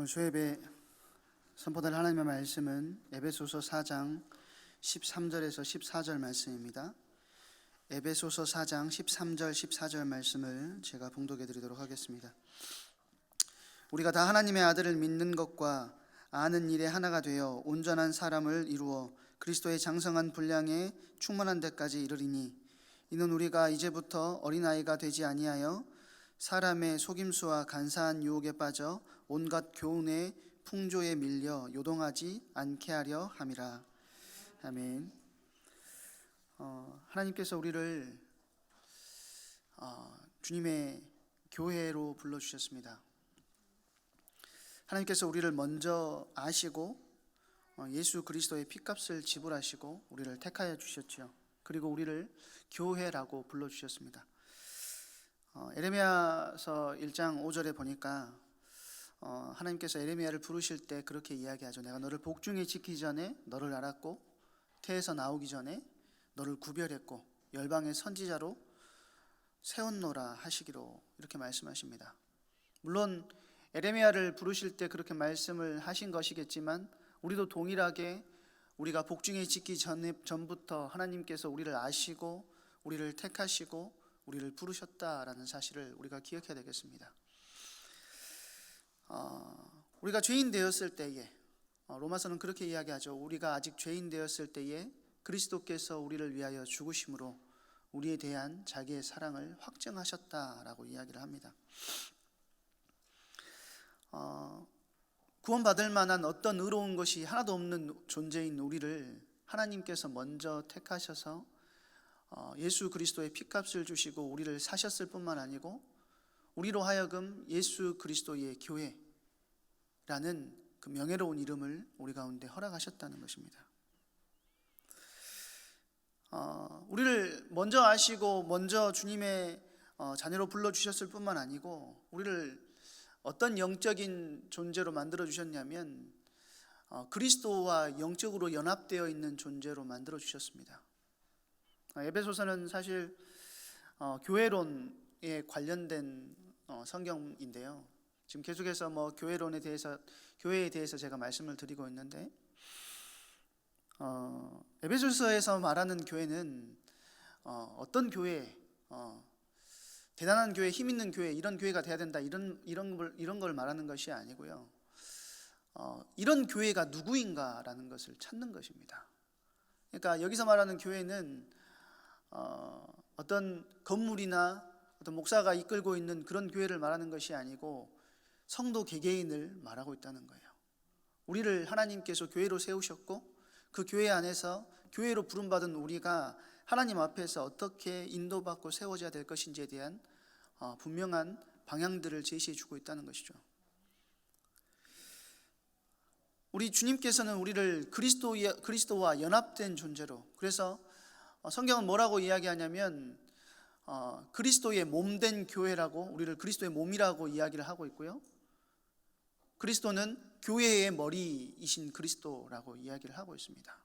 오늘 주예배 선포될 하나님의 말씀은 에베소서 4장 13절에서 14절 말씀입니다. 에베소서 4장 13절 14절 말씀을 제가 봉독해 드리도록 하겠습니다. 우리가 다 하나님의 아들을 믿는 것과 아는 일에 하나가 되어 온전한 사람을 이루어 그리스도의 장성한 분량에 충만한 데까지 이르리니, 이는 우리가 이제부터 어린아이가 되지 아니하여 사람의 속임수와 간사한 유혹에 빠져 온갖 교훈의 풍조에 밀려 요동하지 않게 하려 함이라. 아멘. 하나님께서 우리를 주님의 교회로 불러주셨습니다. 하나님께서 우리를 먼저 아시고 예수 그리스도의 피값을 지불하시고 우리를 택하여 주셨죠. 그리고 우리를 교회라고 불러주셨습니다. 에레미야서 1장 5절에 보니까 하나님께서 에레미야를 부르실 때 그렇게 이야기하죠. 내가 너를 복중에 지키기 전에 너를 알았고 태에서 나오기 전에 너를 구별했고 열방의 선지자로 세웠노라 하시기로, 이렇게 말씀하십니다. 물론 에레미야를 부르실 때 그렇게 말씀을 하신 것이겠지만 우리도 동일하게 우리가 복중에 지키기 전부터 하나님께서 우리를 아시고 우리를 택하시고 우리를 부르셨다라는 사실을 우리가 기억해야 되겠습니다. 우리가 죄인 되었을 때에, 로마서는 그렇게 이야기하죠. 우리가 아직 죄인 되었을 때에 그리스도께서 우리를 위하여 죽으심으로 우리에 대한 자기의 사랑을 확증하셨다라고 이야기를 합니다. 구원받을 만한 어떤 의로운 것이 하나도 없는 존재인 우리를 하나님께서 먼저 택하셔서 예수 그리스도의 피값을 주시고 우리를 사셨을 뿐만 아니고 우리로 하여금 예수 그리스도의 교회라는 그 명예로운 이름을 우리 가운데 허락하셨다는 것입니다. 우리를 먼저 아시고 먼저 주님의 자녀로 불러주셨을 뿐만 아니고 우리를 어떤 영적인 존재로 만들어 주셨냐면 그리스도와 영적으로 연합되어 있는 존재로 만들어 주셨습니다. 에베소서는 사실 교회론에 관련된 성경인데요. 지금 계속해서 교회에 대해서 제가 말씀을 드리고 있는데, 에베소서에서 말하는 교회는 어떤 교회, 대단한 교회, 힘 있는 교회, 이런 교회가 돼야 된다, 이런 걸 말하는 것이 아니고요. 이런 교회가 누구인가라는 것을 찾는 것입니다. 그러니까 여기서 말하는 교회는 어떤 건물이나 어떤 목사가 이끌고 있는 그런 교회를 말하는 것이 아니고 성도 개개인을 말하고 있다는 거예요. 우리를 하나님께서 교회로 세우셨고 그 교회 안에서 교회로 부름받은 우리가 하나님 앞에서 어떻게 인도받고 세워져야 될 것인지에 대한 분명한 방향들을 제시해 주고 있다는 것이죠. 우리 주님께서는 우리를 그리스도와 연합된 존재로, 그래서 성경은 뭐라고 이야기하냐면 그리스도의 몸된 교회라고, 우리를 그리스도의 몸이라고 이야기를 하고 있고요. 그리스도는 교회의 머리이신 그리스도라고 이야기를 하고 있습니다.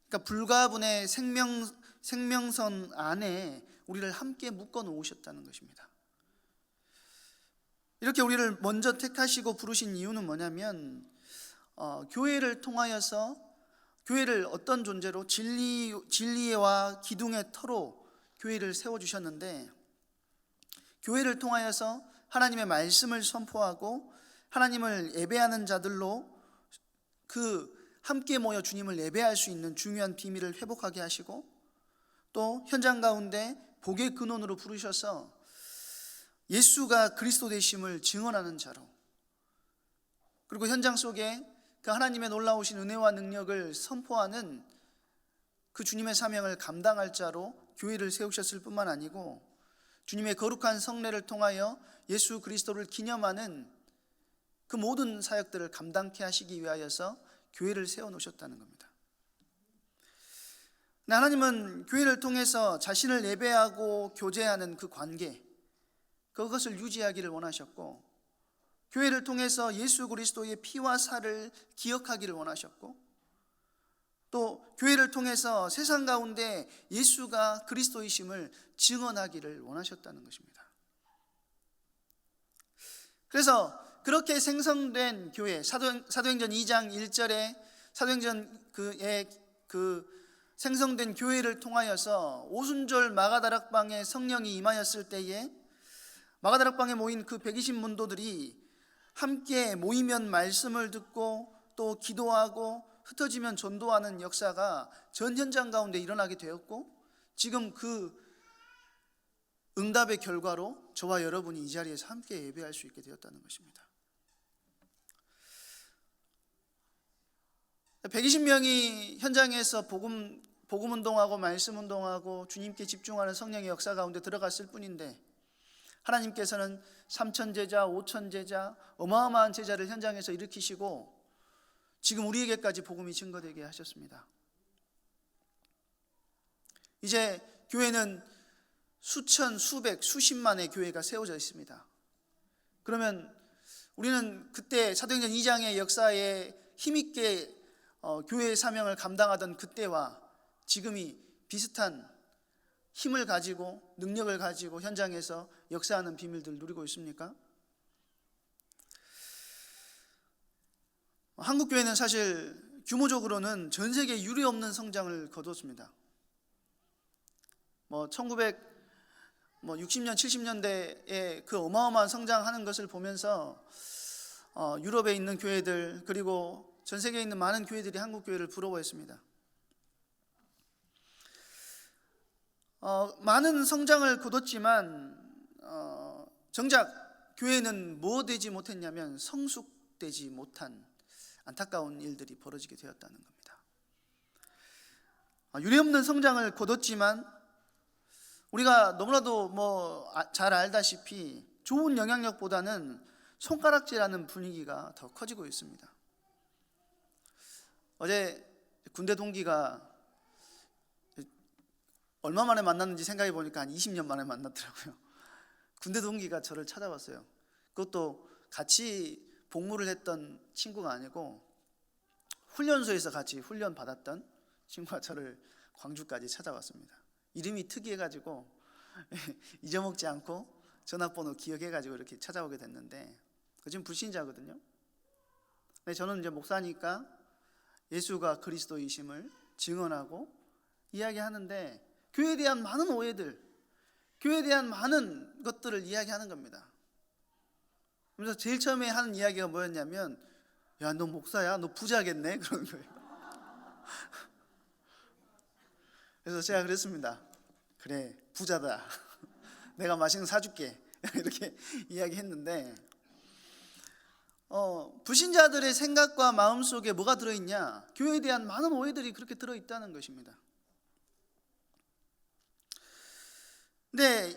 그러니까 불가분의 생명선 안에 우리를 함께 묶어 놓으셨다는 것입니다. 이렇게 우리를 먼저 택하시고 부르신 이유는 뭐냐면 교회를 통하여서, 교회를 어떤 존재로, 진리와 기둥의 터로 교회를 세워주셨는데, 교회를 통하여서 하나님의 말씀을 선포하고 하나님을 예배하는 자들로 함께 모여 주님을 예배할 수 있는 중요한 비밀을 회복하게 하시고, 또 현장 가운데 복의 근원으로 부르셔서 예수가 그리스도 되심을 증언하는 자로, 그리고 현장 속에 그 하나님의 놀라우신 은혜와 능력을 선포하는 그 주님의 사명을 감당할 자로 교회를 세우셨을 뿐만 아니고 주님의 거룩한 성례를 통하여 예수 그리스도를 기념하는 그 모든 사역들을 감당케 하시기 위하여서 교회를 세워놓으셨다는 겁니다. 하나님은 교회를 통해서 자신을 예배하고 교제하는 그 관계, 그것을 유지하기를 원하셨고, 교회를 통해서 예수 그리스도의 피와 살을 기억하기를 원하셨고, 또 교회를 통해서 세상 가운데 예수가 그리스도이심을 증언하기를 원하셨다는 것입니다. 그래서 그렇게 생성된 교회, 사도행전 2장 1절에 사도행전 그 생성된 교회를 통하여서 오순절 마가다락방에 성령이 임하였을 때에 마가다락방에 모인 그 120문도들이 함께 모이면 말씀을 듣고 또 기도하고 흩어지면 전도하는 역사가 전 현장 가운데 일어나게 되었고, 지금 그 응답의 결과로 저와 여러분이 이 자리에서 함께 예배할 수 있게 되었다는 것입니다. 120명이 현장에서 복음 운동하고 말씀 운동하고 주님께 집중하는 성령의 역사 가운데 들어갔을 뿐인데, 하나님께서는 3천 제자, 5천 제자, 어마어마한 제자를 현장에서 일으키시고 지금 우리에게까지 복음이 증거되게 하셨습니다. 이제 교회는 수천, 수백, 수십만의 교회가 세워져 있습니다. 그러면 우리는 그때 사도행전 2장의 역사에 힘있게 교회의 사명을 감당하던 그때와 지금이 비슷한 힘을 가지고 능력을 가지고 현장에서 역사하는 비밀들을 누리고 있습니까? 한국 교회는 사실 규모적으로는 전 세계 유례 없는 성장을 거뒀습니다. 1960년, 70년대에 그 어마어마한 성장하는 것을 보면서 유럽에 있는 교회들 그리고 전 세계에 있는 많은 교회들이 한국 교회를 부러워했습니다. 많은 성장을 거뒀지만 정작 교회는 뭐 되지 못했냐면 성숙되지 못한 안타까운 일들이 벌어지게 되었다는 겁니다. 유례없는 성장을 거뒀지만 우리가 너무나도 잘 알다시피 좋은 영향력보다는 손가락질하는 분위기가 더 커지고 있습니다. 어제 군대 동기가 얼마 만에 만났는지 생각해 보니까 한 20년 만에 만났더라고요. 군대 동기가 저를 찾아왔어요. 그것도 같이 복무를 했던 친구가 아니고 훈련소에서 같이 훈련 받았던 친구가 저를 광주까지 찾아왔습니다. 이름이 특이해가지고 잊어먹지 않고 전화번호 기억해가지고 이렇게 찾아오게 됐는데, 지금 불신자거든요. 근데 저는 이제 목사니까 예수가 그리스도이심을 증언하고 이야기하는데 교회에 대한 많은 오해들, 교회에 대한 많은 것들을 이야기하는 겁니다. 그래서 제일 처음에 하는 이야기가 뭐였냐면, 야, 너 목사야? 너 부자겠네? 그런 거예요. 그래서 제가 그랬습니다. 그래, 부자다. 내가 맛있는 거 사줄게. 이렇게 이야기했는데, 불신자들의 생각과 마음 속에 뭐가 들어있냐? 교회에 대한 많은 오해들이 그렇게 들어있다는 것입니다. 근데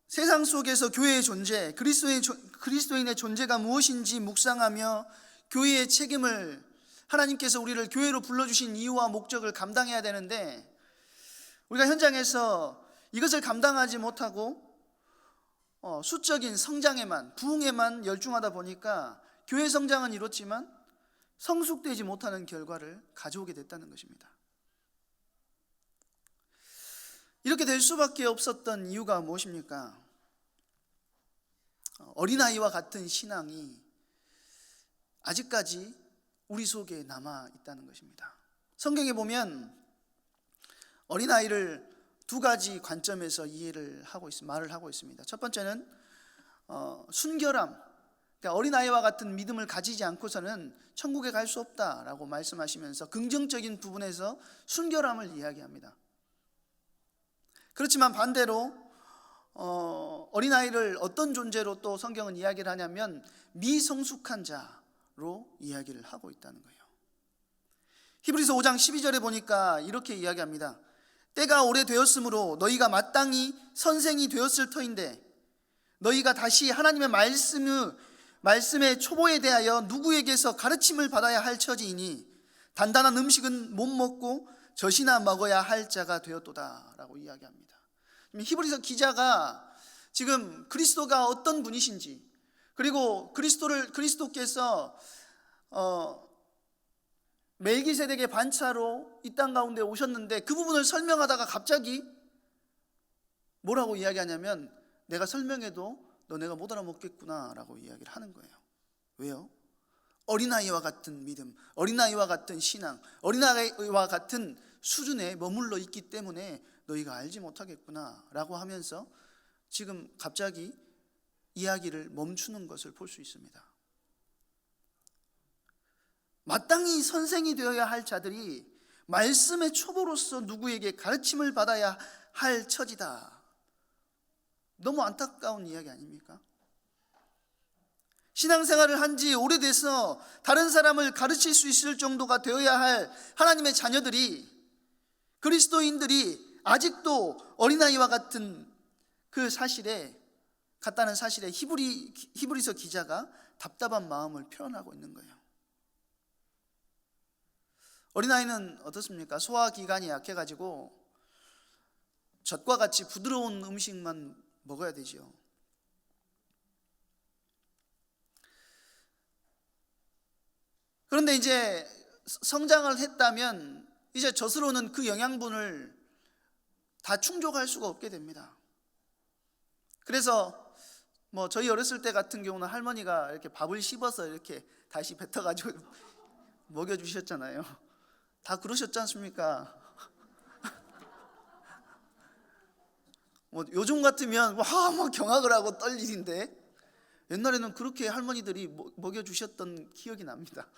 세상 속에서 교회의 존재, 그리스도인의 존재가 무엇인지 묵상하며 교회의 책임을, 하나님께서 우리를 교회로 불러주신 이유와 목적을 감당해야 되는데, 우리가 현장에서 이것을 감당하지 못하고 수적인 성장에만, 부흥에만 열중하다 보니까 교회 성장은 이렇지만 성숙되지 못하는 결과를 가져오게 됐다는 것입니다. 이렇게 될 수밖에 없었던 이유가 무엇입니까? 어린아이와 같은 신앙이 아직까지 우리 속에 남아 있다는 것입니다. 성경에 보면 어린아이를 두 가지 관점에서 말을 하고 있습니다. 첫 번째는 순결함, 그러니까 어린아이와 같은 믿음을 가지지 않고서는 천국에 갈 수 없다라고 말씀하시면서 긍정적인 부분에서 순결함을 이야기합니다. 그렇지만 반대로 어린아이를 어떤 존재로 또 성경은 이야기를 하냐면 미성숙한 자로 이야기를 하고 있다는 거예요. 히브리서 5장 12절에 보니까 이렇게 이야기합니다. 때가 오래되었으므로 너희가 마땅히 선생이 되었을 터인데 너희가 다시 하나님의 말씀의 초보에 대하여 누구에게서 가르침을 받아야 할 처지이니 단단한 음식은 못 먹고 젖이나 먹어야 할 자가 되었도다 라고 이야기합니다. 히브리서 기자가 지금 그리스도가 어떤 분이신지, 그리고 그리스도께서 멜기세덱의 반차로 이 땅 가운데 오셨는데 그 부분을 설명하다가 갑자기 뭐라고 이야기하냐면 내가 설명해도 너 내가 못 알아먹겠구나 라고 이야기를 하는 거예요. 왜요? 어린아이와 같은 믿음, 어린아이와 같은 신앙, 어린아이와 같은 수준에 머물러 있기 때문에 너희가 알지 못하겠구나 라고 하면서 지금 갑자기 이야기를 멈추는 것을 볼 수 있습니다. 마땅히 선생이 되어야 할 자들이 말씀의 초보로서 누구에게 가르침을 받아야 할 처지다. 너무 안타까운 이야기 아닙니까? 신앙생활을 한 지 오래돼서 다른 사람을 가르칠 수 있을 정도가 되어야 할 하나님의 자녀들이, 그리스도인들이 아직도 어린아이와 같은 같다는 사실에 히브리서 기자가 답답한 마음을 표현하고 있는 거예요. 어린아이는 어떻습니까? 소화기관이 약해가지고 젖과 같이 부드러운 음식만 먹어야 되죠. 그런데 이제 성장을 했다면 이제 젖으로는 그 영양분을 다 충족할 수가 없게 됩니다. 그래서 저희 어렸을 때 같은 경우는 할머니가 이렇게 밥을 씹어서 이렇게 다시 뱉어가지고 먹여주셨잖아요. 다 그러셨지 않습니까? 요즘 같으면 막 경악을 하고 떨 일인데 옛날에는 그렇게 할머니들이 먹여주셨던 기억이 납니다.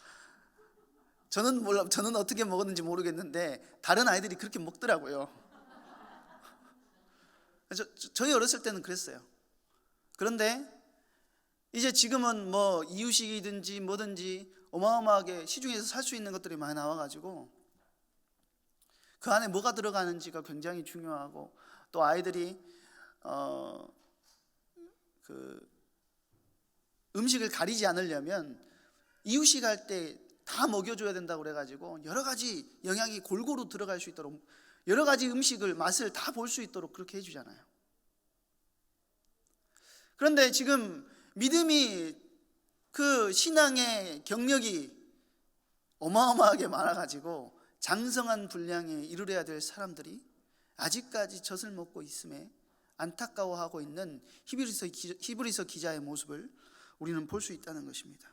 저는 어떻게 먹었는지 모르겠는데 다른 아이들이 그렇게 먹더라고요. 저희 어렸을 때는 그랬어요. 그런데 이제 지금은 이유식이든지 뭐든지 어마어마하게 시중에서 살 수 있는 것들이 많이 나와가지고 그 안에 뭐가 들어가는지가 굉장히 중요하고, 또 아이들이 음식을 가리지 않으려면 이유식 할 때 다 먹여줘야 된다고 그래가지고 여러 가지 영양이 골고루 들어갈 수 있도록 여러 가지 음식을 맛을 다 볼 수 있도록 그렇게 해주잖아요. 그런데 지금 믿음이 그 신앙의 경력이 어마어마하게 많아가지고 장성한 분량에 이르러야 될 사람들이 아직까지 젖을 먹고 있음에 안타까워하고 있는 히브리서 기자의 모습을 우리는 볼 수 있다는 것입니다.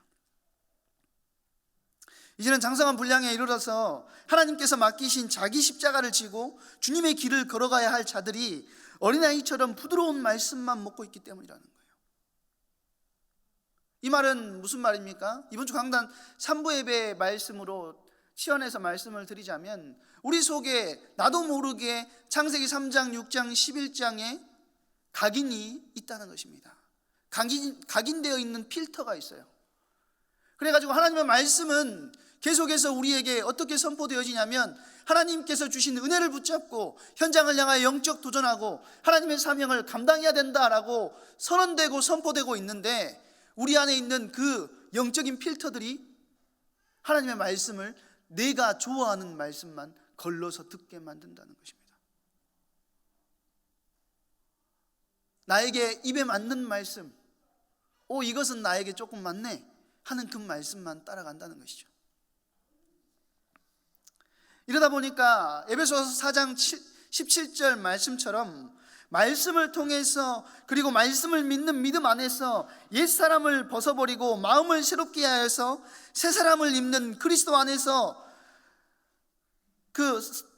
이제는 장성한 분량에 이르러서 하나님께서 맡기신 자기 십자가를 지고 주님의 길을 걸어가야 할 자들이 어린아이처럼 부드러운 말씀만 먹고 있기 때문이라는 거예요. 이 말은 무슨 말입니까? 이번 주 강단 3부 예배 말씀으로 시연해서 말씀을 드리자면 우리 속에 나도 모르게 창세기 3장, 6장, 11장에 각인이 있다는 것입니다. 각인되어 있는 필터가 있어요. 그래가지고 하나님의 말씀은 계속해서 우리에게 어떻게 선포되어지냐면 하나님께서 주신 은혜를 붙잡고 현장을 향하여 영적 도전하고 하나님의 사명을 감당해야 된다라고 선언되고 선포되고 있는데, 우리 안에 있는 그 영적인 필터들이 하나님의 말씀을 내가 좋아하는 말씀만 걸러서 듣게 만든다는 것입니다. 나에게 입에 맞는 말씀, 이것은 나에게 조금 맞네 하는 그 말씀만 따라간다는 것이죠. 이러다 보니까 에베소서 4장 17절 말씀처럼 말씀을 통해서, 그리고 말씀을 믿는 믿음 안에서 옛사람을 벗어버리고 마음을 새롭게 하여서 새사람을 입는 그리스도 안에서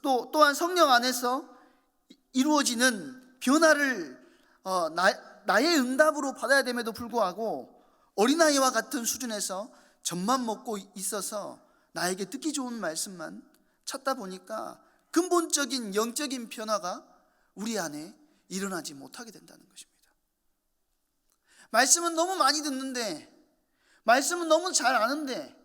또한 성령 안에서 이루어지는 변화를 나의 응답으로 받아야 됨에도 불구하고 어린아이와 같은 수준에서 젖만 먹고 있어서 나에게 듣기 좋은 말씀만 찾다 보니까 근본적인 영적인 변화가 우리 안에 일어나지 못하게 된다는 것입니다. 말씀은 너무 많이 듣는데, 말씀은 너무 잘 아는데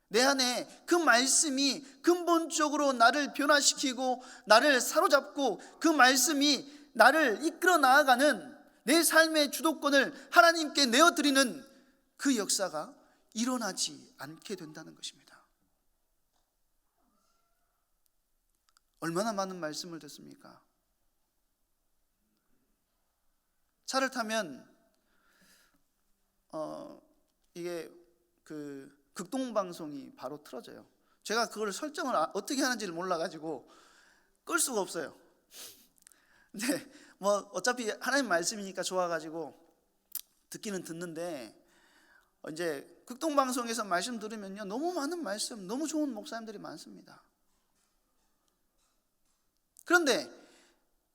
내 안에 그 말씀이 근본적으로 나를 변화시키고 나를 사로잡고 그 말씀이 나를 이끌어 나아가는 내 삶의 주도권을 하나님께 내어드리는 그 역사가 일어나지 않게 된다는 것입니다. 얼마나 많은 말씀을 듣습니까? 차를 타면 이게 극동방송이 바로 틀어져요. 제가 그걸 설정을 어떻게 하는지를 몰라가지고 끌 수가 없어요. 근데 어차피 하나님 말씀이니까 좋아가지고 듣기는 듣는데 이제 극동방송에서 말씀 들으면요, 너무 많은 말씀, 너무 좋은 목사님들이 많습니다. 그런데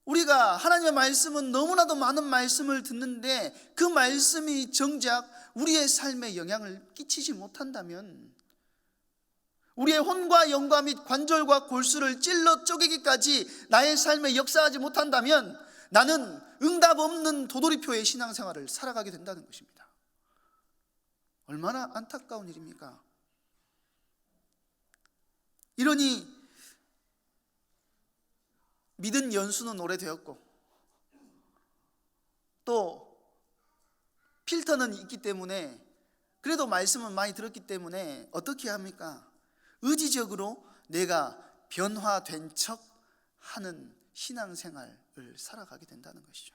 우리가 하나님의 말씀은 너무나도 많은 말씀을 듣는데 그 말씀이 정작 우리의 삶에 영향을 끼치지 못한다면, 우리의 혼과 영과 및 관절과 골수를 찔러 쪼개기까지 나의 삶에 역사하지 못한다면 나는 응답 없는 도돌이표의 신앙생활을 살아가게 된다는 것입니다. 얼마나 안타까운 일입니까? 이러니 믿은 연수는 오래되었고 또 필터는 있기 때문에, 그래도 말씀은 많이 들었기 때문에 어떻게 합니까? 의지적으로 내가 변화된 척 하는 신앙생활을 살아가게 된다는 것이죠.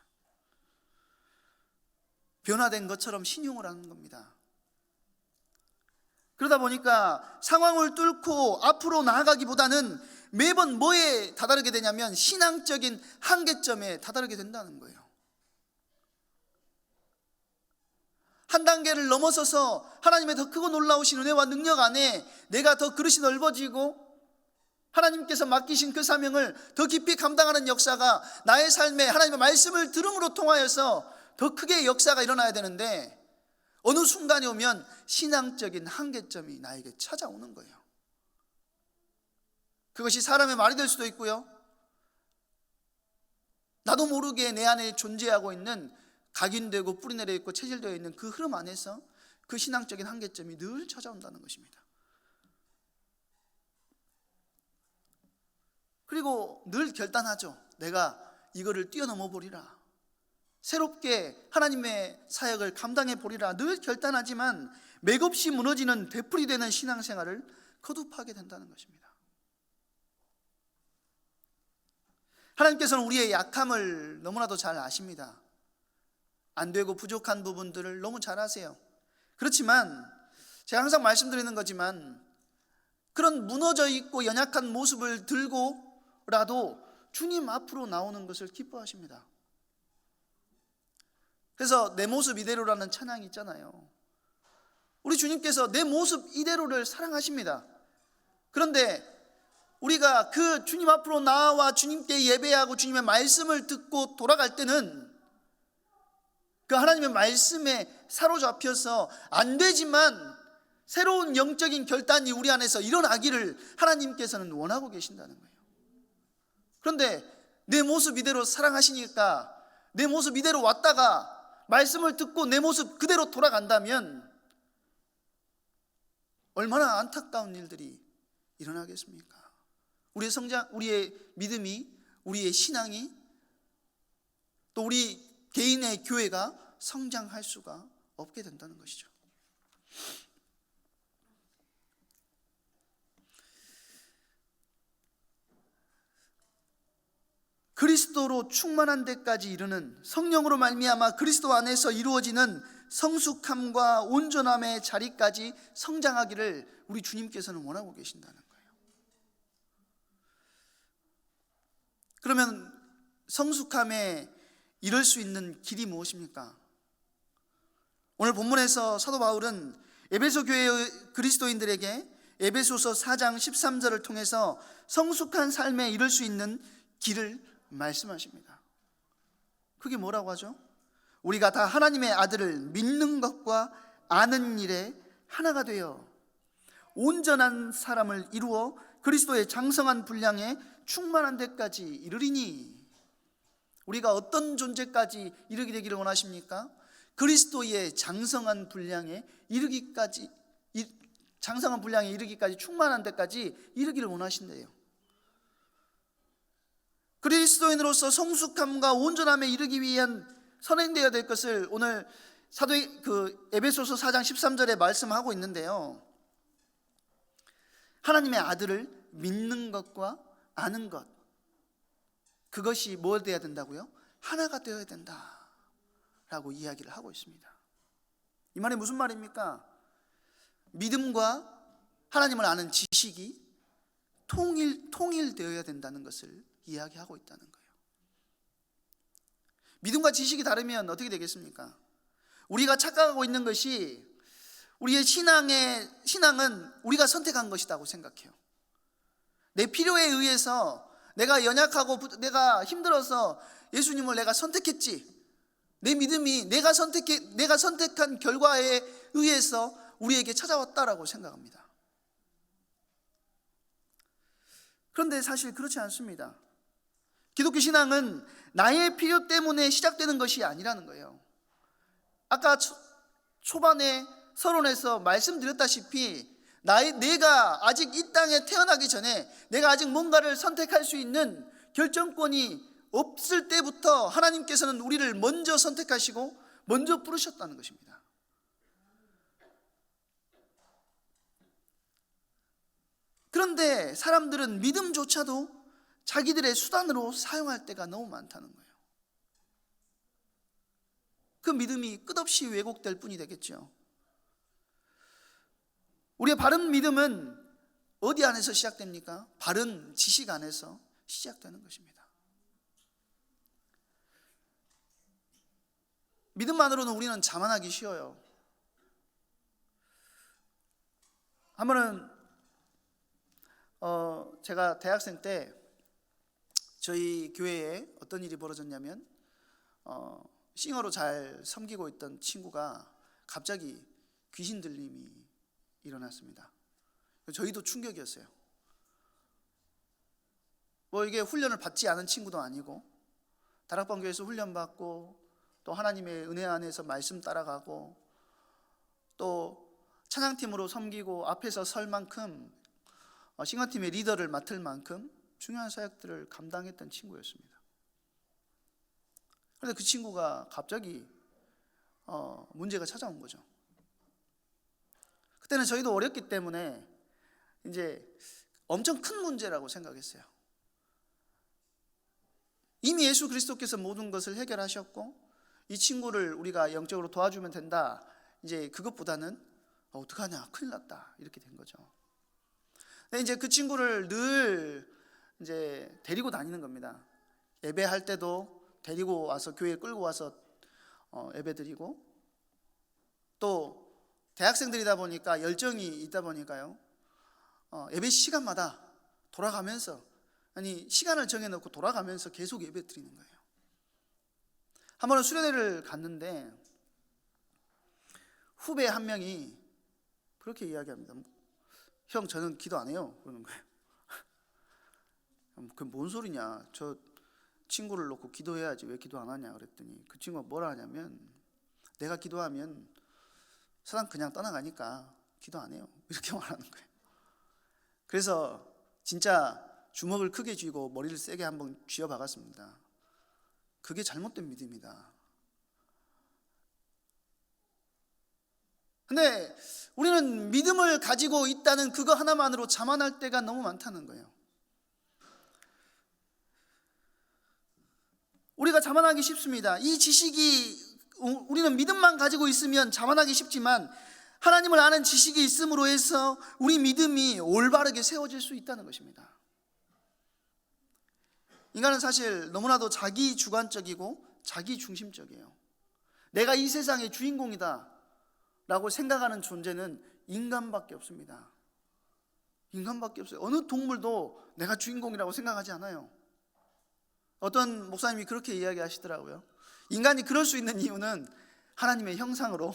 변화된 것처럼 신용을 하는 겁니다. 그러다 보니까 상황을 뚫고 앞으로 나아가기보다는 매번 뭐에 다다르게 되냐면 신앙적인 한계점에 다다르게 된다는 거예요. 한 단계를 넘어서서 하나님의 더 크고 놀라우신 은혜와 능력 안에 내가 더 그릇이 넓어지고 하나님께서 맡기신 그 사명을 더 깊이 감당하는 역사가 나의 삶에 하나님의 말씀을 들음으로 통하여서 더 크게 역사가 일어나야 되는데, 어느 순간이 오면 신앙적인 한계점이 나에게 찾아오는 거예요. 그것이 사람의 말이 될 수도 있고요, 나도 모르게 내 안에 존재하고 있는 각인되고 뿌리내려 있고 체질되어 있는 그 흐름 안에서 그 신앙적인 한계점이 늘 찾아온다는 것입니다. 그리고 늘 결단하죠. 내가 이거를 뛰어넘어 보리라, 새롭게 하나님의 사역을 감당해 보리라 늘 결단하지만 맥없이 무너지는 되풀이되는 신앙생활을 거듭하게 된다는 것입니다. 하나님께서는 우리의 약함을 너무나도 잘 아십니다. 안 되고 부족한 부분들을 너무 잘 아세요. 그렇지만 제가 항상 말씀드리는 거지만 그런 무너져 있고 연약한 모습을 들고라도 주님 앞으로 나오는 것을 기뻐하십니다. 그래서 내 모습 이대로라는 찬양이 있잖아요. 우리 주님께서 내 모습 이대로를 사랑하십니다. 그런데 우리가 그 주님 앞으로 나와 주님께 예배하고 주님의 말씀을 듣고 돌아갈 때는 그 하나님의 말씀에 사로잡혀서 안 되지만 새로운 영적인 결단이 우리 안에서 일어나기를 하나님께서는 원하고 계신다는 거예요. 그런데 내 모습 이대로 사랑하시니까 내 모습 이대로 왔다가 말씀을 듣고 내 모습 그대로 돌아간다면 얼마나 안타까운 일들이 일어나겠습니까? 우리의 성장, 우리의 믿음이, 우리의 신앙이, 또 우리 개인의 교회가 성장할 수가 없게 된다는 것이죠. 그리스도로 충만한 데까지 이르는, 성령으로 말미암아 그리스도 안에서 이루어지는 성숙함과 온전함의 자리까지 성장하기를 우리 주님께서는 원하고 계신다는 거예요. 그러면 성숙함에 이럴 수 있는 길이 무엇입니까? 오늘 본문에서 사도 바울은 에베소 교회의 그리스도인들에게 에베소서 4장 13절을 통해서 성숙한 삶에 이를 수 있는 길을 말씀하십니다. 그게 뭐라고 하죠? 우리가 다 하나님의 아들을 믿는 것과 아는 일에 하나가 되어 온전한 사람을 이루어 그리스도의 장성한 분량에 충만한 데까지 이르리니. 우리가 어떤 존재까지 이르게 되기를 원하십니까? 그리스도의 장성한 분량에 이르기까지, 장성한 분량에 이르기까지, 충만한 데까지 이르기를 원하신대요. 그리스도인으로서 성숙함과 온전함에 이르기 위한 선행되어야 될 것을 오늘 에베소서 4장 13절에 말씀하고 있는데요, 하나님의 아들을 믿는 것과 아는 것, 그것이 뭘 되어야 된다고요? 하나가 되어야 된다라고 이야기를 하고 있습니다. 이 말이 무슨 말입니까? 믿음과 하나님을 아는 지식이 통일되어야 된다는 것을 이야기하고 있다는 거예요. 믿음과 지식이 다르면 어떻게 되겠습니까? 우리가 착각하고 있는 것이 우리의 신앙은 우리가 선택한 것이라고 생각해요. 내 필요에 의해서 내가 연약하고 내가 힘들어서 예수님을 내가 선택했지. 내 믿음이 내가 선택한 결과에 의해서 우리에게 찾아왔다라고 생각합니다. 그런데 사실 그렇지 않습니다. 기독교 신앙은 나의 필요 때문에 시작되는 것이 아니라는 거예요. 아까 초반에 서론에서 말씀드렸다시피 내가 아직 이 땅에 태어나기 전에 내가 아직 뭔가를 선택할 수 있는 결정권이 없을 때부터 하나님께서는 우리를 먼저 선택하시고 먼저 부르셨다는 것입니다. 그런데 사람들은 믿음조차도 자기들의 수단으로 사용할 때가 너무 많다는 거예요. 그 믿음이 끝없이 왜곡될 뿐이 되겠죠. 우리의 바른 믿음은 어디 안에서 시작됩니까? 바른 지식 안에서 시작되는 것입니다. 믿음만으로는 우리는 자만하기 쉬워요. 한 번은 제가 대학생 때 저희 교회에 어떤 일이 벌어졌냐면 싱어로 잘 섬기고 있던 친구가 갑자기 귀신 들림이 일어났습니다. 저희도 충격이었어요. 이게 훈련을 받지 않은 친구도 아니고 다락방 교회에서 훈련받고 또 하나님의 은혜 안에서 말씀 따라가고 또 찬양팀으로 섬기고 앞에서 설 만큼 싱어팀의 리더를 맡을 만큼 중요한 사역들을 감당했던 친구였습니다. 그런데 그 친구가 갑자기 문제가 찾아온 거죠. 그때는 저희도 어렸기 때문에 이제 엄청 큰 문제라고 생각했어요. 이미 예수 그리스도께서 모든 것을 해결하셨고 이 친구를 우리가 영적으로 도와주면 된다. 이제 그것보다는 어떡하냐, 큰일 났다, 이렇게 된 거죠. 근데 이제 그 친구를 늘 이제 데리고 다니는 겁니다. 예배할 때도 데리고 와서 교회에 끌고 와서 예배 드리고, 또 대학생들이다 보니까 열정이 있다 보니까요, 예배 시간마다 돌아가면서, 시간을 정해놓고 돌아가면서 계속 예배 드리는 거예요. 한 번은 수련회를 갔는데 후배 한 명이 그렇게 이야기합니다. 형, 저는 기도 안 해요, 그러는 거예요. 그게 뭔 소리냐, 저 친구를 놓고 기도해야지 왜 기도 안 하냐 그랬더니 그 친구가 뭐라 하냐면, 내가 기도하면 사단 그냥 떠나가니까 기도 안 해요, 이렇게 말하는 거예요. 그래서 진짜 주먹을 크게 쥐고 머리를 세게 한번 쥐어박았습니다. 그게 잘못된 믿음이다. 근데 우리는 믿음을 가지고 있다는 그거 하나만으로 자만할 때가 너무 많다는 거예요. 우리가 자만하기 쉽습니다. 이 지식이, 우리는 믿음만 가지고 있으면 자만하기 쉽지만 하나님을 아는 지식이 있음으로 해서 우리 믿음이 올바르게 세워질 수 있다는 것입니다. 인간은 사실 너무나도 자기 주관적이고 자기 중심적이에요. 내가 이 세상의 주인공이다 라고 생각하는 존재는 인간밖에 없습니다. 인간밖에 없어요. 어느 동물도 내가 주인공이라고 생각하지 않아요. 어떤 목사님이 그렇게 이야기하시더라고요. 인간이 그럴 수 있는 이유는 하나님의 형상으로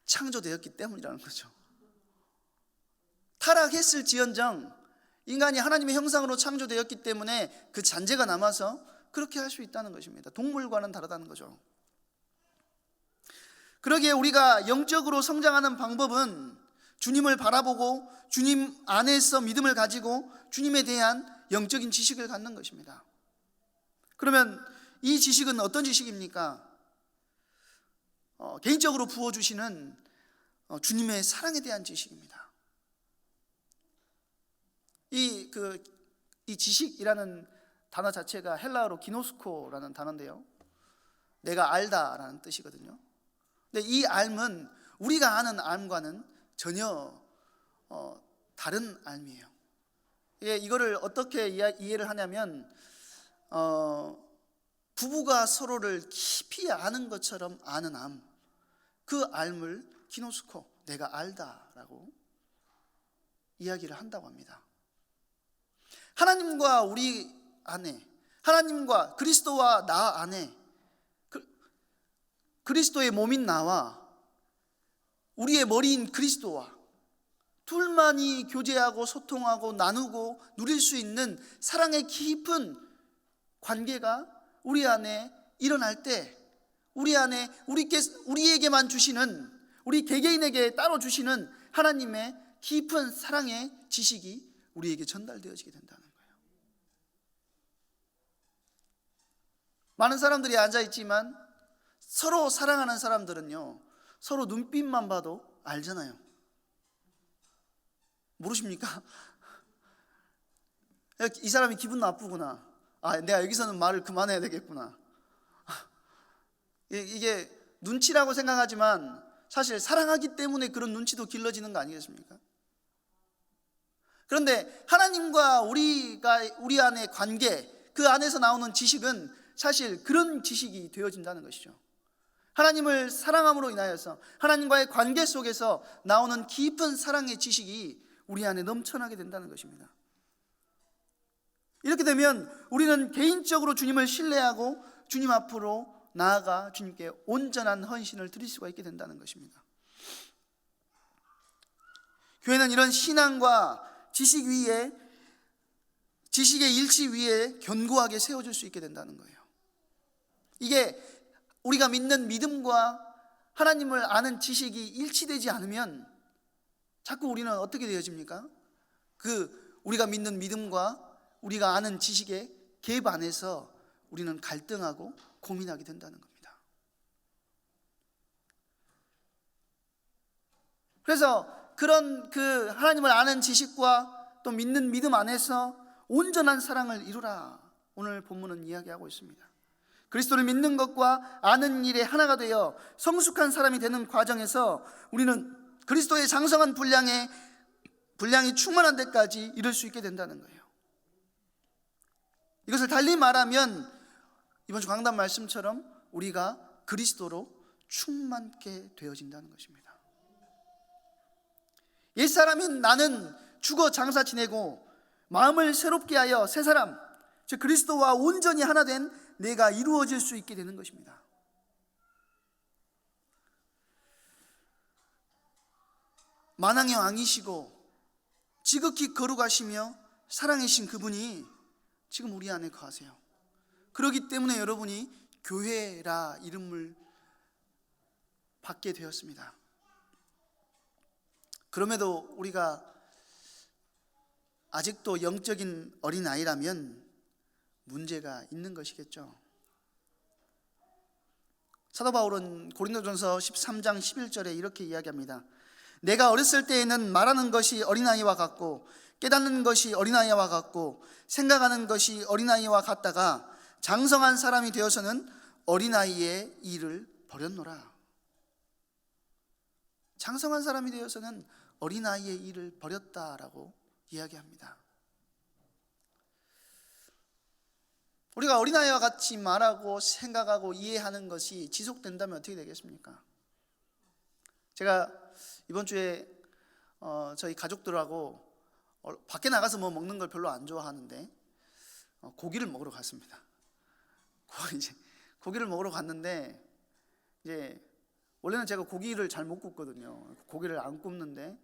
창조되었기 때문이라는 거죠. 타락했을지언정 인간이 하나님의 형상으로 창조되었기 때문에 그 잔재가 남아서 그렇게 할 수 있다는 것입니다. 동물과는 다르다는 거죠. 그러기에 우리가 영적으로 성장하는 방법은 주님을 바라보고 주님 안에서 믿음을 가지고 주님에 대한 영적인 지식을 갖는 것입니다. 그러면 이 지식은 어떤 지식입니까? 개인적으로 부어주시는 주님의 사랑에 대한 지식입니다. 이 지식이라는 단어 자체가 헬라어로 기노스코라는 단어인데요, 내가 알다라는 뜻이거든요. 근데 이 알은 우리가 아는 알과는 전혀 다른 알이에요. 이거를 어떻게 이해를 하냐면, 부부가 서로를 깊이 아는 것처럼 아는 암, 그 알물 기노스코, 내가 알다라고 이야기를 한다고 합니다. 하나님과 우리 안에, 하나님과 그리스도와 나 안에, 그리스도의 몸인 나와 우리의 머리인 그리스도와 둘만이 교제하고 소통하고 나누고 누릴 수 있는 사랑의 깊은 관계가 우리 안에 일어날 때, 우리 안에 우리에게만 주시는, 우리 개개인에게 따로 주시는 하나님의 깊은 사랑의 지식이 우리에게 전달되어지게 된다는 거예요. 많은 사람들이 앉아있지만 서로 사랑하는 사람들은요, 서로 눈빛만 봐도 알잖아요. 모르십니까? 이 사람이 기분 나쁘구나. 내가 여기서는 말을 그만해야 되겠구나. 이게 눈치라고 생각하지만 사실 사랑하기 때문에 그런 눈치도 길러지는 거 아니겠습니까? 그런데 하나님과 우리 안의 관계, 그 안에서 나오는 지식은 사실 그런 지식이 되어진다는 것이죠. 하나님을 사랑함으로 인하여서 하나님과의 관계 속에서 나오는 깊은 사랑의 지식이 우리 안에 넘쳐나게 된다는 것입니다. 이렇게 되면 우리는 개인적으로 주님을 신뢰하고 주님 앞으로 나아가 주님께 온전한 헌신을 드릴 수가 있게 된다는 것입니다. 교회는 이런 신앙과 지식의 일치 위에 견고하게 세워질 수 있게 된다는 거예요. 이게 우리가 믿는 믿음과 하나님을 아는 지식이 일치되지 않으면 자꾸 우리는 어떻게 되어집니까? 우리가 믿는 믿음과 우리가 아는 지식의 갭 안에서 우리는 갈등하고 고민하게 된다는 겁니다. 그래서 그런 하나님을 아는 지식과 또 믿는 믿음 안에서 온전한 사랑을 이루라, 오늘 본문은 이야기하고 있습니다. 그리스도를 믿는 것과 아는 일에 하나가 되어 성숙한 사람이 되는 과정에서 우리는 그리스도의 장성한 분량이 충만한 데까지 이룰 수 있게 된다는 거예요. 이것을 달리 말하면 이번 주 강단 말씀처럼 우리가 그리스도로 충만케 되어진다는 것입니다. 옛사람인 나는 죽어 장사 지내고 마음을 새롭게 하여 새 사람, 즉 그리스도와 온전히 하나 된 내가 이루어질 수 있게 되는 것입니다. 만왕의 왕이시고 지극히 거룩하시며 사랑이신 그분이 지금 우리 안에 거하세요. 그렇기 때문에 여러분이 교회라 이름을 받게 되었습니다. 그럼에도 우리가 아직도 영적인 어린아이라면 문제가 있는 것이겠죠. 사도 바울은 고린도전서 13장 11절에 이렇게 이야기합니다. 내가 어렸을 때에는 말하는 것이 어린아이와 같고 깨닫는 것이 어린아이와 같고 생각하는 것이 어린아이와 같다가 장성한 사람이 되어서는 어린아이의 일을 버렸노라. 장성한 사람이 되어서는 어린아이의 일을 버렸다라고 이야기합니다. 우리가 어린아이와 같이 말하고 생각하고 이해하는 것이 지속된다면 어떻게 되겠습니까? 제가 이번 주에 저희 가족들하고 밖에 나가서 뭐 먹는 걸 별로 안 좋아하는데 고기를 먹으러 갔습니다. 고기를 먹으러 갔는데 이제 원래는 제가 고기를 잘 못 굽거든요. 고기를 안 굽는데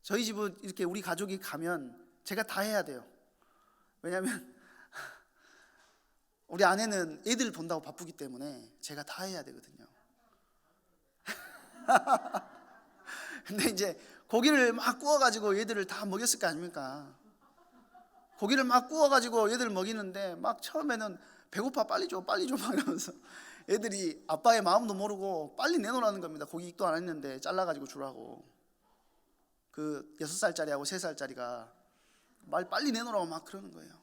저희 집은 이렇게 우리 가족이 가면 제가 다 해야 돼요. 왜냐하면 우리 아내는 애들 본다고 바쁘기 때문에 제가 다 해야 되거든요. 근데 이제 고기를 막 구워가지고 얘들을 다 먹였을 거 아닙니까? 고기를 막 구워가지고 얘들 먹이는데 막 처음에는 배고파 빨리 줘 막 이러면서 애들이 아빠의 마음도 모르고 빨리 내놓으라는 겁니다. 고기 익도 안 했는데 잘라가지고 주라고. 그 6살짜리하고 3살짜리가 빨리 내놓으라고 막 그러는 거예요.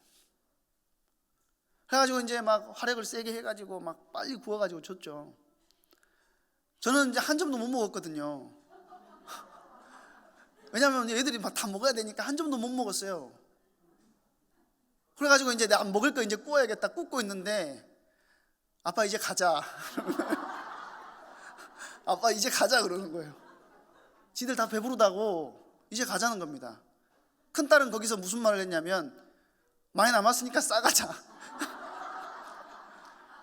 그래가지고 이제 막 화력을 세게 해가지고 막 빨리 구워가지고 줬죠. 저는 이제 한 점도 못 먹었거든요. 왜냐하면 애들이 막 다 먹어야 되니까 한 점도 못 먹었어요. 그래가지고 이제 내가 먹을 거 이제 구워야겠다 굽고 있는데 아빠 이제 가자. 아빠 이제 가자 그러는 거예요. 지들 다 배부르다고 이제 가자는 겁니다. 큰딸은 거기서 무슨 말을 했냐면, 많이 남았으니까 싸가자.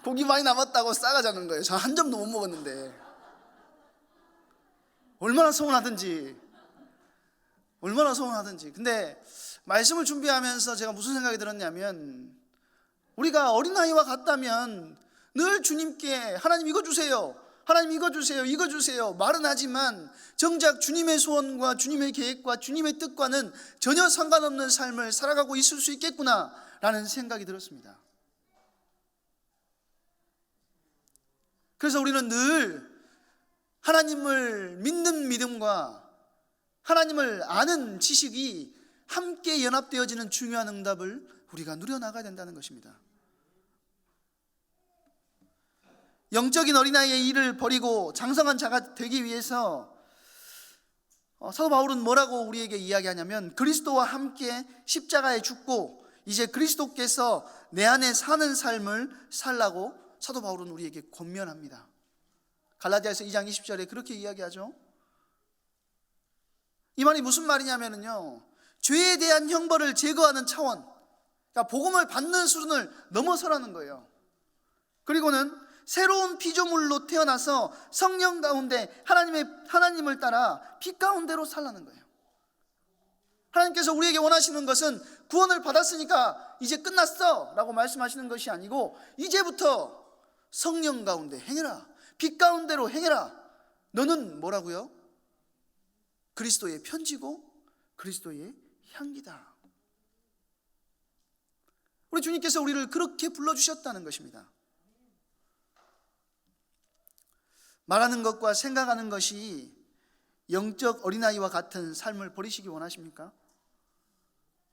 고기 많이 남았다고 싸가자는 거예요. 저 한 점도 못 먹었는데. 얼마나 서운하든지. 근데 말씀을 준비하면서 제가 무슨 생각이 들었냐면, 우리가 어린아이와 같다면 늘 주님께 하나님 이거 주세요, 하나님 이거 주세요, 이거 주세요 말은 하지만 정작 주님의 소원과 주님의 계획과 주님의 뜻과는 전혀 상관없는 삶을 살아가고 있을 수 있겠구나 라는 생각이 들었습니다. 그래서 우리는 늘 하나님을 믿는 믿음과 하나님을 아는 지식이 함께 연합되어지는 중요한 응답을 우리가 누려나가야 된다는 것입니다. 영적인 어린아이의 일을 버리고 장성한 자가 되기 위해서 사도 바울은 뭐라고 우리에게 이야기하냐면, 그리스도와 함께 십자가에 죽고 이제 그리스도께서 내 안에 사는 삶을 살라고 사도 바울은 우리에게 권면합니다. 갈라디아서 2장 20절에 그렇게 이야기하죠. 이 말이 무슨 말이냐면요, 죄에 대한 형벌을 제거하는 차원, 그러니까 복음을 받는 수준을 넘어서라는 거예요. 그리고는 새로운 피조물로 태어나서 성령 가운데 하나님을 따라 피 가운데로 살라는 거예요. 하나님께서 우리에게 원하시는 것은 구원을 받았으니까 이제 끝났어 라고 말씀하시는 것이 아니고, 이제부터 성령 가운데 행해라, 피 가운데로 행해라. 너는 뭐라고요? 그리스도의 편지고 그리스도의 향기다. 우리 주님께서 우리를 그렇게 불러주셨다는 것입니다. 말하는 것과 생각하는 것이 영적 어린아이와 같은 삶을 버리시기 원하십니까?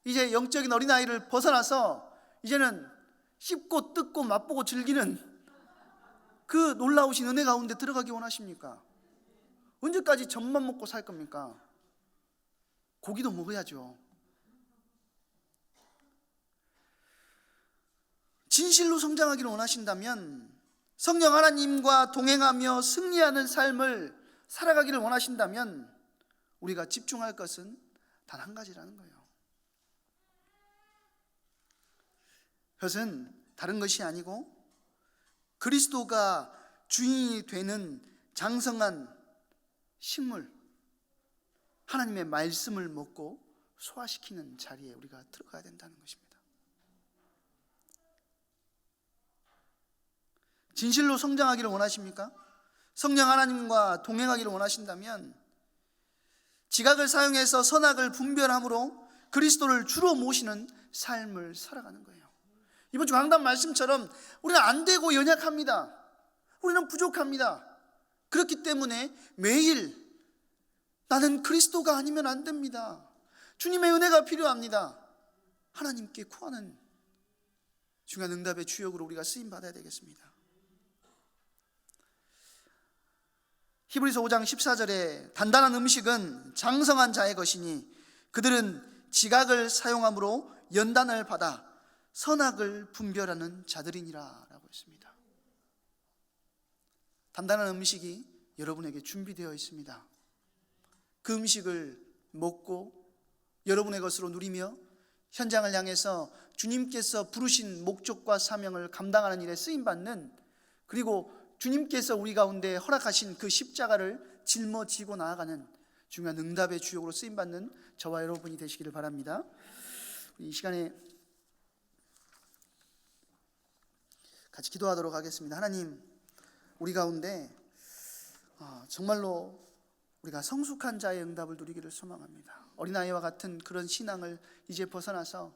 이제 영적인 어린아이를 벗어나서 이제는 씹고 뜯고 맛보고 즐기는 그 놀라우신 은혜 가운데 들어가기 원하십니까? 언제까지 젖만 먹고 살 겁니까? 고기도 먹어야죠. 진실로 성장하기를 원하신다면, 성령 하나님과 동행하며 승리하는 삶을 살아가기를 원하신다면, 우리가 집중할 것은 단 한 가지라는 거예요. 그것은 다른 것이 아니고 그리스도가 주인이 되는 장성한 식물, 하나님의 말씀을 먹고 소화시키는 자리에 우리가 들어가야 된다는 것입니다. 진실로 성장하기를 원하십니까? 성령 하나님과 동행하기를 원하신다면 지각을 사용해서 선악을 분별함으로 그리스도를 주로 모시는 삶을 살아가는 거예요. 이번 주 강단 말씀처럼 우리는 안 되고 연약합니다. 우리는 부족합니다. 그렇기 때문에 매일 나는 그리스도가 아니면 안 됩니다. 주님의 은혜가 필요합니다. 하나님께 구하는 중요한 응답의 주역으로 우리가 쓰임받아야 되겠습니다. 히브리서 5장 14절에 단단한 음식은 장성한 자의 것이니 그들은 지각을 사용함으로 연단을 받아 선악을 분별하는 자들이니라 라고 했습니다. 단단한 음식이 여러분에게 준비되어 있습니다. 그 음식을 먹고 여러분의 것으로 누리며 현장을 향해서 주님께서 부르신 목적과 사명을 감당하는 일에 쓰임받는, 그리고 주님께서 우리 가운데 허락하신 그 십자가를 짊어지고 나아가는 중요한 응답의 주역으로 쓰임받는 저와 여러분이 되시기를 바랍니다. 이 시간에 같이 기도하도록 하겠습니다. 하나님, 우리 가운데 정말로 우리가 성숙한 자의 응답을 누리기를 소망합니다. 어린아이와 같은 그런 신앙을 이제 벗어나서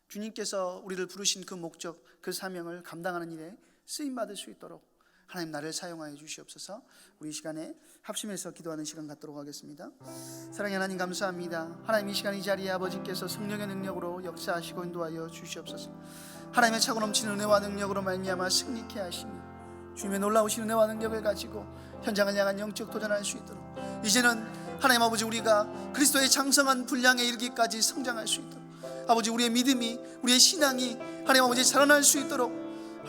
주님께서 우리를 부르신 그 목적, 그 사명을 감당하는 일에 쓰임받을 수 있도록 하나님 나를 사용하여 주시옵소서. 우리 이 시간에 합심해서 기도하는 시간 갖도록 하겠습니다. 사랑의 하나님 감사합니다. 하나님, 이 시간 이 자리에 아버지께서 성령의 능력으로 역사하시고 인도하여 주시옵소서. 하나님의 차고 넘치는 은혜와 능력으로 말미암아 승리케 하시니 주님의 놀라우신 은혜와 능력을 가지고 현장을 향한 영적 도전할 수 있도록, 이제는 하나님 아버지 우리가 그리스도의 장성한 분량에 이르기까지 성장할 수 있도록, 아버지 우리의 믿음이, 우리의 신앙이 하나님 아버지 자라날 수 있도록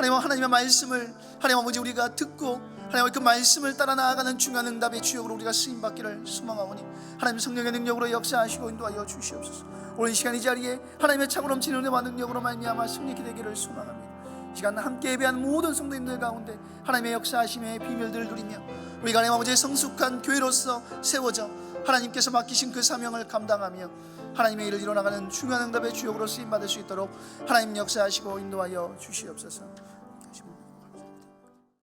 하나님의 말씀을 하나님 아버지 우리가 듣고 하나님 그 말씀을 따라 나아가는 중요한 응답의 주역으로 우리가 쓰임받기를 소망하오니 하나님 성령의 능력으로 역사하시고 인도하여 주시옵소서. 오늘 이 시간 이 자리에 하나님의 차고 넘치는 은혜와 능력으로 말미암아 승리케 되기를 소망합니다. 이 시간 함께 예배하는 모든 성도님들 가운데 하나님의 역사하심의 비밀들을 누리며 우리가 하나님 아버지의 성숙한 교회로서 세워져 하나님께서 맡기신 그 사명을 감당하며 하나님의 일을 이뤄나가는 중요한 응답의 주역으로 쓰임받을 수 있도록 하나님 역사하시고 인도하여 주시옵소서.